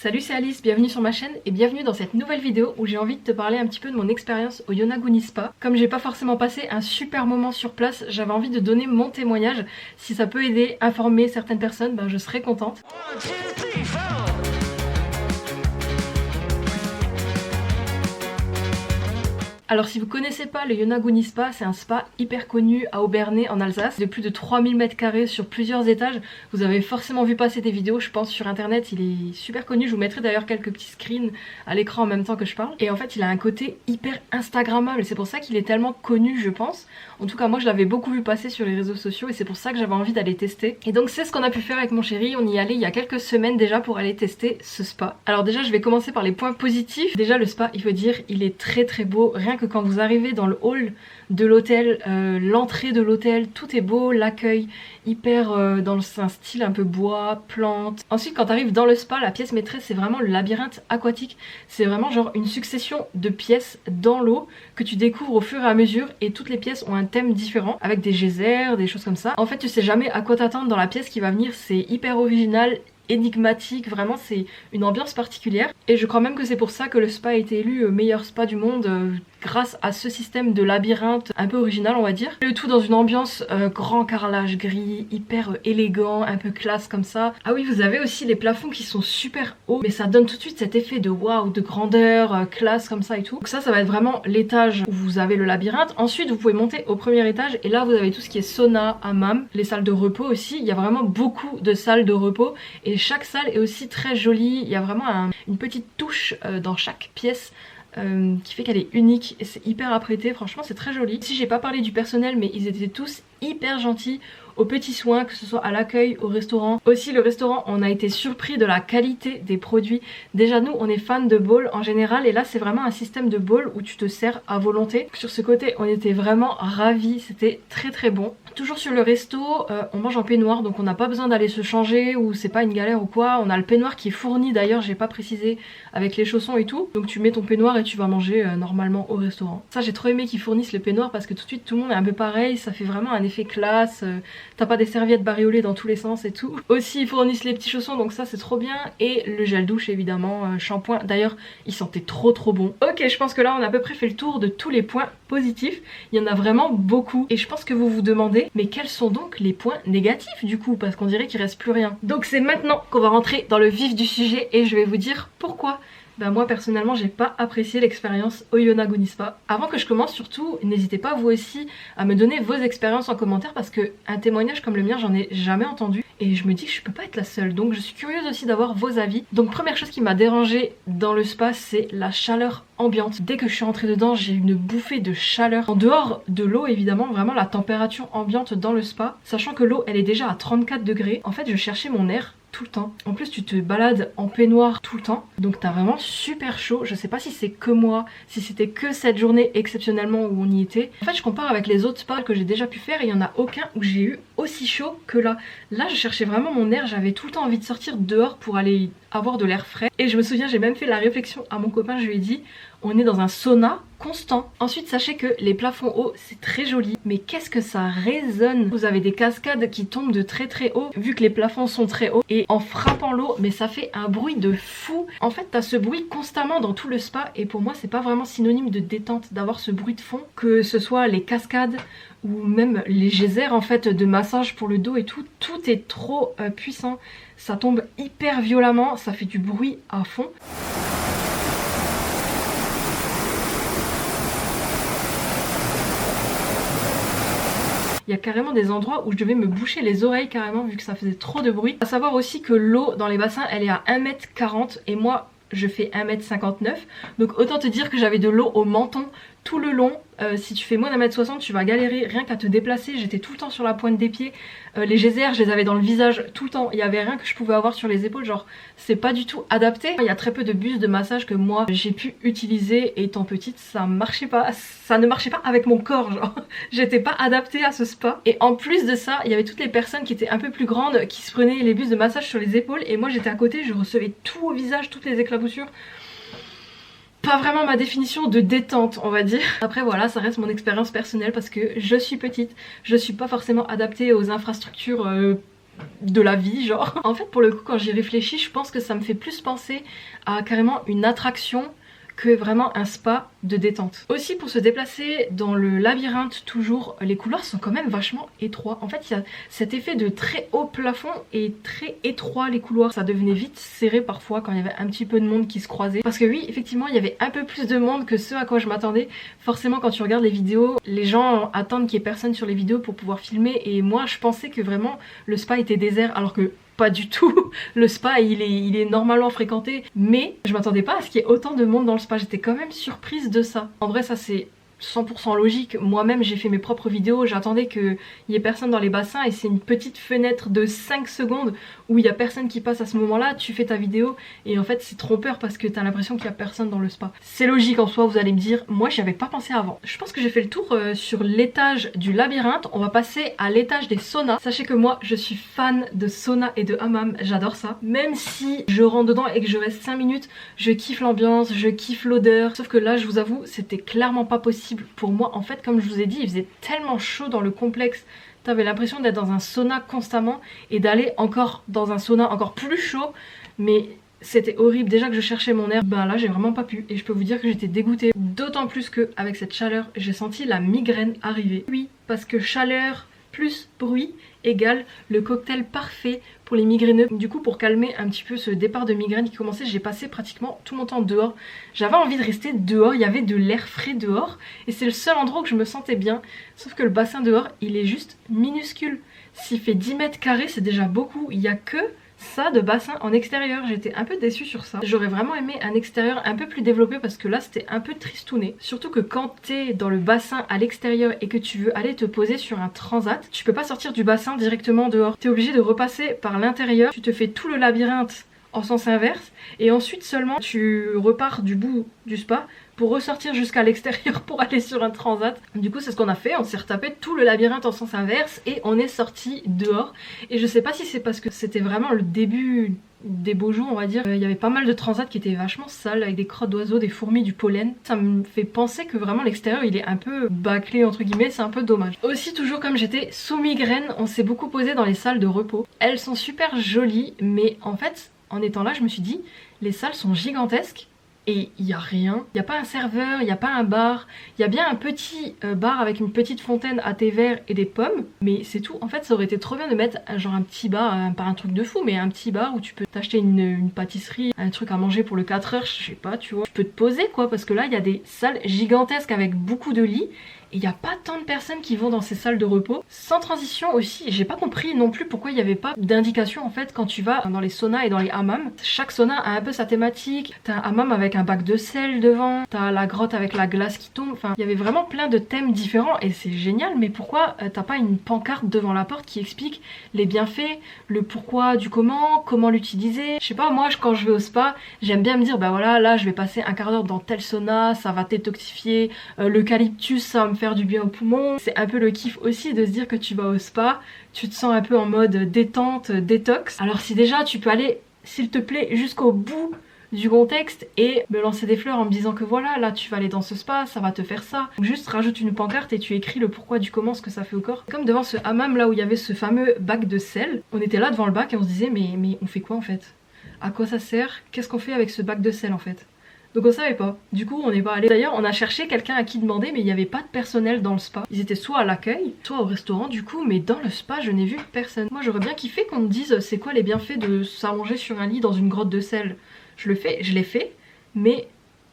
Salut, c'est Alice, bienvenue sur ma chaîne et bienvenue dans cette nouvelle vidéo où j'ai envie de te parler un petit peu de mon expérience au Yonaguni Spa. Comme j'ai pas forcément passé un super moment sur place, j'avais envie de donner mon témoignage. Si ça peut aider, informer certaines personnes, je serais contente. Alors si vous connaissez pas le Yonaguni Spa, c'est un spa hyper connu à Obernai en Alsace, de plus de 3000 m² sur plusieurs étages. Vous avez forcément vu passer des vidéos, je pense, sur internet, il est super connu. Je vous mettrai d'ailleurs quelques petits screens à l'écran en même temps que je parle. Et en fait il a un côté hyper instagrammable, c'est pour ça qu'il est tellement connu, je pense. En tout cas moi je l'avais beaucoup vu passer sur les réseaux sociaux et c'est pour ça que j'avais envie d'aller tester. Et donc c'est ce qu'on a pu faire avec mon chéri, on y allait il y a quelques semaines déjà pour aller tester ce spa. Alors déjà je vais commencer par les points positifs. Déjà le spa, il faut dire, il est très beau, rien que quand vous arrivez dans le hall de l'hôtel, l'entrée de l'hôtel, tout est beau, l'accueil hyper dans un style un peu bois, plantes. Ensuite quand tu arrives dans le spa, la pièce maîtresse c'est vraiment le labyrinthe aquatique. C'est vraiment genre une succession de pièces dans l'eau que tu découvres au fur et à mesure et toutes les pièces ont un thème différent avec des geysers, des choses comme ça. En fait tu sais jamais à quoi t'attendre dans la pièce qui va venir, c'est hyper original, énigmatique, vraiment c'est une ambiance particulière et je crois même que c'est pour ça que le spa a été élu meilleur spa du monde grâce à ce système de labyrinthe un peu original on va dire. Le tout dans une ambiance grand carrelage gris, hyper élégant, un peu classe comme ça. Ah oui, vous avez aussi les plafonds qui sont super hauts mais ça donne tout de suite cet effet de waouh, de grandeur, classe comme ça et tout. Donc ça va être vraiment l'étage où vous avez le labyrinthe. Ensuite vous pouvez monter au premier étage et là vous avez tout ce qui est sauna, hammam, les salles de repos aussi. Il y a vraiment beaucoup de salles de repos et chaque salle est aussi très jolie. Il y a vraiment une petite touche dans chaque pièce qui fait qu'elle est unique et c'est hyper apprêté, franchement c'est très joli. Ici j'ai pas parlé du personnel mais ils étaient tous hyper gentils, aux petits soins, que ce soit à l'accueil, au restaurant. Aussi le restaurant, on a été surpris de la qualité des produits. Déjà nous on est fans de bowl en général et là c'est vraiment un système de bowl où tu te sers à volonté. Sur ce côté on était vraiment ravis, c'était très bon. Toujours sur le resto, on mange en peignoir donc on n'a pas besoin d'aller se changer ou c'est pas une galère ou quoi. On a le peignoir qui est fourni d'ailleurs, j'ai pas précisé, avec les chaussons et tout. Donc tu mets ton peignoir et tu vas manger normalement au restaurant. Ça j'ai trop aimé qu'ils fournissent le peignoir parce que tout de suite tout le monde est un peu pareil, ça fait vraiment un effet classe. T'as pas des serviettes bariolées dans tous les sens et tout. Aussi ils fournissent les petits chaussons donc ça c'est trop bien. Et le gel douche évidemment, shampoing. D'ailleurs il sentait trop bon. Ok, je pense que là on a à peu près fait le tour de tous les points positifs. Il y en a vraiment beaucoup et je pense que vous vous demandez mais quels sont donc les points négatifs du coup, parce qu'on dirait qu'il reste plus rien. Donc c'est maintenant qu'on va rentrer dans le vif du sujet et je vais vous dire pourquoi. Moi personnellement j'ai pas apprécié l'expérience au Yonaguni Spa. Avant que je commence surtout, n'hésitez pas vous aussi à me donner vos expériences en commentaire parce que un témoignage comme le mien j'en ai jamais entendu et je me dis que je peux pas être la seule, donc je suis curieuse aussi d'avoir vos avis. Donc première chose qui m'a dérangée dans le spa c'est la chaleur ambiante. Dès que je suis rentrée dedans j'ai eu une bouffée de chaleur. En dehors de l'eau évidemment, vraiment la température ambiante dans le spa, sachant que l'eau elle est déjà à 34 degrés, en fait je cherchais mon air tout le temps. En plus tu te balades en peignoir tout le temps donc t'as vraiment super chaud. Je sais pas si c'est que moi, si c'était que cette journée exceptionnellement où on y était. En fait je compare avec les autres spas que j'ai déjà pu faire et il y en a aucun où j'ai eu aussi chaud que là. Là je cherchais vraiment mon air, j'avais tout le temps envie de sortir dehors pour aller avoir de l'air frais. Et je me souviens j'ai même fait la réflexion à mon copain, je lui ai dit on est dans un sauna constant. Ensuite sachez que les plafonds hauts c'est très joli mais qu'est-ce que ça résonne. Vous avez des cascades qui tombent de très haut vu que les plafonds sont très hauts et en frappant l'eau mais ça fait un bruit de fou. En fait t'as ce bruit constamment dans tout le spa et pour moi c'est pas vraiment synonyme de détente d'avoir ce bruit de fond, que ce soit les cascades ou même les geysers en fait de massage pour le dos et tout. Tout est trop puissant, ça tombe hyper violemment, ça fait du bruit à fond. Il y a carrément des endroits où je devais me boucher les oreilles carrément vu que ça faisait trop de bruit. À savoir aussi que l'eau dans les bassins elle est à 1m40 et moi je fais 1m59 donc autant te dire que j'avais de l'eau au menton tout le long. Si tu fais moins d'1m60 tu vas galérer rien qu'à te déplacer, j'étais tout le temps sur la pointe des pieds. Les geysers je les avais dans le visage tout le temps, il y avait rien que je pouvais avoir sur les épaules, genre c'est pas du tout adapté. Il y a très peu de bus de massage que moi j'ai pu utiliser et étant petite ça marchait pas, ça ne marchait pas avec mon corps, genre j'étais pas adaptée à ce spa. Et en plus de ça il y avait toutes les personnes qui étaient un peu plus grandes qui se prenaient les bus de massage sur les épaules et moi j'étais à côté, je recevais tout au visage, toutes les éclaboussures. Pas vraiment ma définition de détente on va dire. Après voilà, ça reste mon expérience personnelle parce que je suis petite, je suis pas forcément adaptée aux infrastructures de la vie genre. En fait pour le coup quand j'y réfléchis je pense que ça me fait plus penser à carrément une attraction que vraiment un spa de détente. Aussi pour se déplacer dans le labyrinthe toujours, les couloirs sont quand même vachement étroits. En fait il y a cet effet de très haut plafond et très étroit les couloirs. Ça devenait vite serré parfois quand il y avait un petit peu de monde qui se croisait. Parce que oui effectivement il y avait un peu plus de monde que ce à quoi je m'attendais. Forcément quand tu regardes les vidéos, les gens attendent qu'il y ait personne sur les vidéos pour pouvoir filmer et moi je pensais que vraiment le spa était désert alors que pas du tout, le spa il est normalement fréquenté, mais je m'attendais pas à ce qu'il y ait autant de monde dans le spa, j'étais quand même surprise de ça. En vrai ça c'est 100% logique, moi-même j'ai fait mes propres vidéos, j'attendais qu'il y ait personne dans les bassins et c'est une petite fenêtre de 5 secondes où il y a personne qui passe à ce moment là, tu fais ta vidéo et en fait c'est trompeur parce que t'as l'impression qu'il y a personne dans le spa. C'est logique en soi, vous allez me dire, moi j'y avais pas pensé avant. Je pense que j'ai fait le tour sur l'étage du labyrinthe, on va passer à l'étage des saunas. Sachez que moi je suis fan de sauna et de hammam, j'adore ça. Même si je rentre dedans et que je reste 5 minutes, je kiffe l'ambiance, je kiffe l'odeur, sauf que là je vous avoue c'était clairement pas possible pour moi. En fait comme je vous ai dit il faisait tellement chaud dans le complexe, t'avais l'impression d'être dans un sauna constamment et d'aller encore dans un sauna encore plus chaud, mais c'était horrible. Déjà que je cherchais mon air, ben là j'ai vraiment pas pu et je peux vous dire que j'étais dégoûtée, d'autant plus que avec cette chaleur j'ai senti la migraine arriver. Oui parce que chaleur plus bruit égale le cocktail parfait pour les migraineux. Du coup pour calmer un petit peu ce départ de migraine qui commençait, j'ai passé pratiquement tout mon temps dehors. J'avais envie de rester dehors, il y avait de l'air frais dehors et c'est le seul endroit où je me sentais bien. Sauf que le bassin dehors il est juste minuscule. S'il fait 10 mètres carrés c'est déjà beaucoup, il y a que ça de bassin en extérieur. J'étais un peu déçue sur ça. J'aurais vraiment aimé un extérieur un peu plus développé parce que là c'était un peu tristouné. Surtout que quand t'es dans le bassin à l'extérieur et que tu veux aller te poser sur un transat, tu peux pas sortir du bassin directement dehors. T'es obligé de repasser par l'intérieur. Tu te fais tout le labyrinthe en sens inverse et ensuite seulement tu repars du bout du spa pour ressortir jusqu'à l'extérieur pour aller sur un transat. Du coup c'est ce qu'on a fait, on s'est retapé tout le labyrinthe en sens inverse et on est sorti dehors. Et je sais pas si c'est parce que c'était vraiment le début des beaux jours on va dire, il y avait pas mal de transats qui étaient vachement sales avec des crottes d'oiseaux, des fourmis, du pollen. Ça me fait penser que vraiment l'extérieur il est un peu bâclé entre guillemets, c'est un peu dommage. Aussi toujours comme j'étais sous migraine, on s'est beaucoup posé dans les salles de repos. Elles sont super jolies mais en fait en étant là je me suis dit les salles sont gigantesques et il n'y a rien, il n'y a pas un serveur, il n'y a pas un bar, il y a bien un petit bar avec une petite fontaine à thé vert et des pommes, mais c'est tout. En fait ça aurait été trop bien de mettre genre un petit bar, pas un truc de fou, mais un petit bar où tu peux t'acheter une pâtisserie, un truc à manger pour le 4 heures, je sais pas, tu vois. Tu peux te poser quoi, parce que là il y a des salles gigantesques avec beaucoup de lits, et il n'y a pas tant de personnes qui vont dans ces salles de repos. Sans transition aussi, j'ai pas compris non plus pourquoi il n'y avait pas d'indication en fait quand tu vas dans les saunas et dans les hammams. Chaque sauna a un peu sa thématique, t'as un hammam avec un bac de sel devant, t'as la grotte avec la glace qui tombe, enfin il y avait vraiment plein de thèmes différents et c'est génial, mais pourquoi t'as pas une pancarte devant la porte qui explique les bienfaits, le pourquoi du comment l'utiliser. Je sais pas, moi quand je vais au spa, j'aime bien me dire bah voilà, là je vais passer un quart d'heure dans tel sauna, ça va détoxifier, l'eucalyptus ça va me faire du bien aux poumons. C'est un peu le kiff aussi de se dire que tu vas au spa, tu te sens un peu en mode détente, détox. Alors si déjà tu peux aller s'il te plaît jusqu'au bout du contexte et me lancer des fleurs en me disant que voilà, là tu vas aller dans ce spa, ça va te faire ça. Donc juste rajoute une pancarte et tu écris le pourquoi du comment, ce que ça fait au corps. Comme devant ce hammam là où il y avait ce fameux bac de sel, on était là devant le bac et on se disait mais on fait quoi en fait? À quoi ça sert? Qu'est-ce qu'on fait avec ce bac de sel en fait? Donc on savait pas, du coup on n'est pas allé. D'ailleurs on a cherché quelqu'un à qui demander mais il n'y avait pas de personnel dans le spa. Ils étaient soit à l'accueil, soit au restaurant du coup, mais dans le spa je n'ai vu personne. Moi j'aurais bien kiffé qu'on me dise c'est quoi les bienfaits de s'allonger sur un lit dans une grotte de sel. Je l'ai fait, mais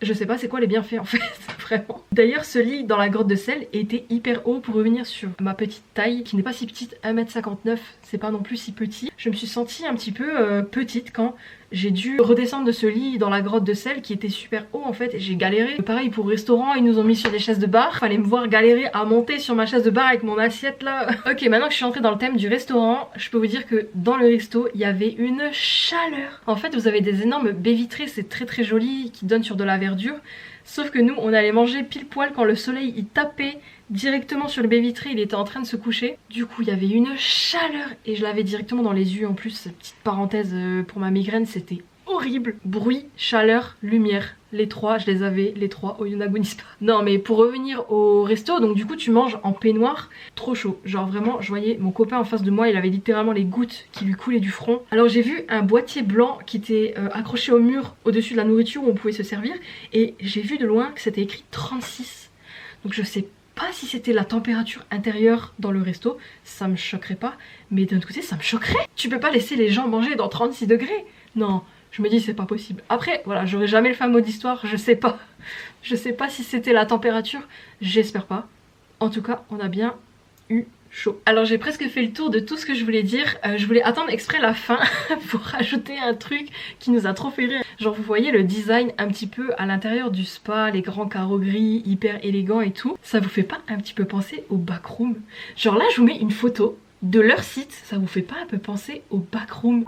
je sais pas c'est quoi les bienfaits en fait, vraiment. D'ailleurs ce lit dans la grotte de sel était hyper haut pour revenir sur ma petite taille qui n'est pas si petite, 1m59, c'est pas non plus si petit. Je me suis sentie un petit peu petite quand j'ai dû redescendre de ce lit dans la grotte de sel qui était super haut en fait et j'ai galéré. Pareil pour le restaurant, ils nous ont mis sur des chaises de bar. Fallait me voir galérer à monter sur ma chaise de bar avec mon assiette là. Ok, maintenant que je suis entrée dans le thème du restaurant, je peux vous dire que dans le resto, il y avait une chaleur. En fait, vous avez des énormes baies vitrées, c'est très joli, qui donnent sur de la verdure. Sauf que nous, on allait manger pile poil quand le soleil il tapait directement sur le baie vitrée, il était en train de se coucher. Du coup, il y avait une chaleur et je l'avais directement dans les yeux en plus. Petite parenthèse pour ma migraine, c'était horrible. Bruit, chaleur, lumière. Les trois, je les avais, les trois au Yonaguni Spa. Non mais pour revenir au resto, donc du coup tu manges en peignoir, trop chaud. Genre vraiment, je voyais mon copain en face de moi, il avait littéralement les gouttes qui lui coulaient du front. Alors j'ai vu un boîtier blanc qui était accroché au mur au-dessus de la nourriture où on pouvait se servir. Et j'ai vu de loin que c'était écrit 36. Donc je sais pas si c'était la température intérieure dans le resto, ça me choquerait pas. Mais d'un autre côté, ça me choquerait. Tu peux pas laisser les gens manger dans 36 degrés. Non. Je me dis c'est pas possible. Après voilà, j'aurai jamais le fin mot d'histoire, je sais pas. Je sais pas si c'était la température, j'espère pas. En tout cas, on a bien eu chaud. Alors j'ai presque fait le tour de tout ce que je voulais dire. Je voulais attendre exprès la fin pour rajouter un truc qui nous a trop fait rire. Genre vous voyez le design un petit peu à l'intérieur du spa, les grands carreaux gris, hyper élégants et tout. Ça vous fait pas un petit peu penser au backroom? Genre là je vous mets une photo de leur site, ça vous fait pas un peu penser au backroom?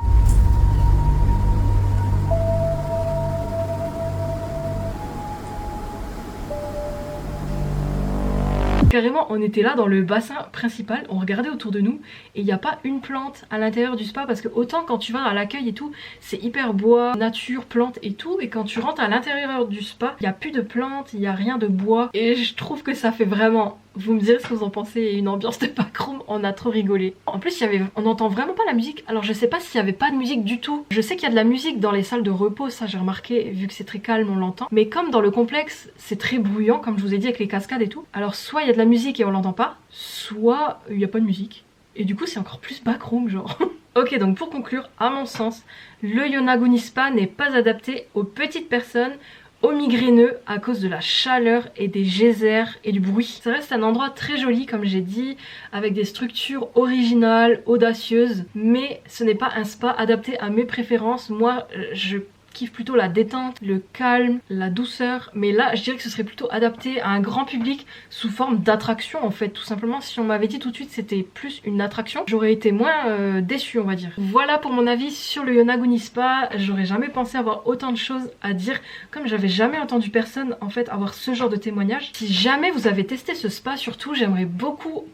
Carrément, on était là dans le bassin principal, on regardait autour de nous et il n'y a pas une plante à l'intérieur du spa parce que autant quand tu vas à l'accueil et tout, c'est hyper bois, nature, plantes et tout, et quand tu rentres à l'intérieur du spa, il n'y a plus de plantes, il n'y a rien de bois et je trouve que ça fait vraiment... Vous me direz ce que vous en pensez, une ambiance de backroom, on a trop rigolé. En plus, on n'entend vraiment pas la musique. Alors je sais pas s'il y avait pas de musique du tout. Je sais qu'il y a de la musique dans les salles de repos, ça j'ai remarqué, vu que c'est très calme, on l'entend. Mais comme dans le complexe, c'est très bruyant, comme je vous ai dit, avec les cascades et tout. Alors soit il y a de la musique et on l'entend pas, soit il n'y a pas de musique. Et du coup c'est encore plus backroom genre. Ok, donc pour conclure, à mon sens, le Yonaguni Spa n'est pas adapté aux petites personnes, aux migraineux à cause de la chaleur et des geysers et du bruit. Ça reste un endroit très joli comme j'ai dit, avec des structures originales, audacieuses, mais ce n'est pas un spa adapté à mes préférences. Moi je kiffe plutôt la détente, le calme, la douceur, mais là je dirais que ce serait plutôt adapté à un grand public sous forme d'attraction en fait, tout simplement. Si on m'avait dit tout de suite c'était plus une attraction, j'aurais été moins déçue on va dire. Voilà pour mon avis sur le Yonaguni Spa. J'aurais jamais pensé avoir autant de choses à dire, comme j'avais jamais entendu personne en fait avoir ce genre de témoignage. Si jamais vous avez testé ce spa, surtout j'aimerais beaucoup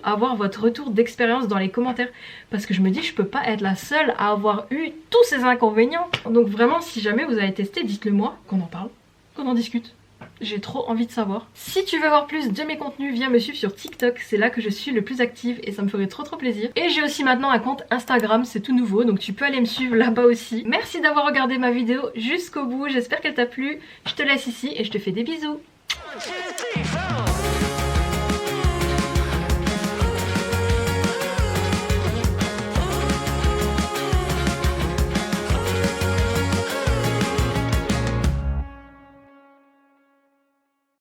avoir votre retour d'expérience dans les commentaires, parce que je me dis je peux pas être la seule à avoir eu tous ces inconvénients. Donc vraiment si jamais vous avez testé, dites-le moi, qu'on en parle, qu'on en discute. J'ai trop envie de savoir. Si tu veux voir plus de mes contenus, viens me suivre sur TikTok, c'est là que je suis le plus active et ça me ferait trop plaisir. Et j'ai aussi maintenant un compte Instagram, c'est tout nouveau, donc tu peux aller me suivre là-bas aussi. Merci d'avoir regardé ma vidéo jusqu'au bout, j'espère qu'elle t'a plu. Je te laisse ici et je te fais des bisous.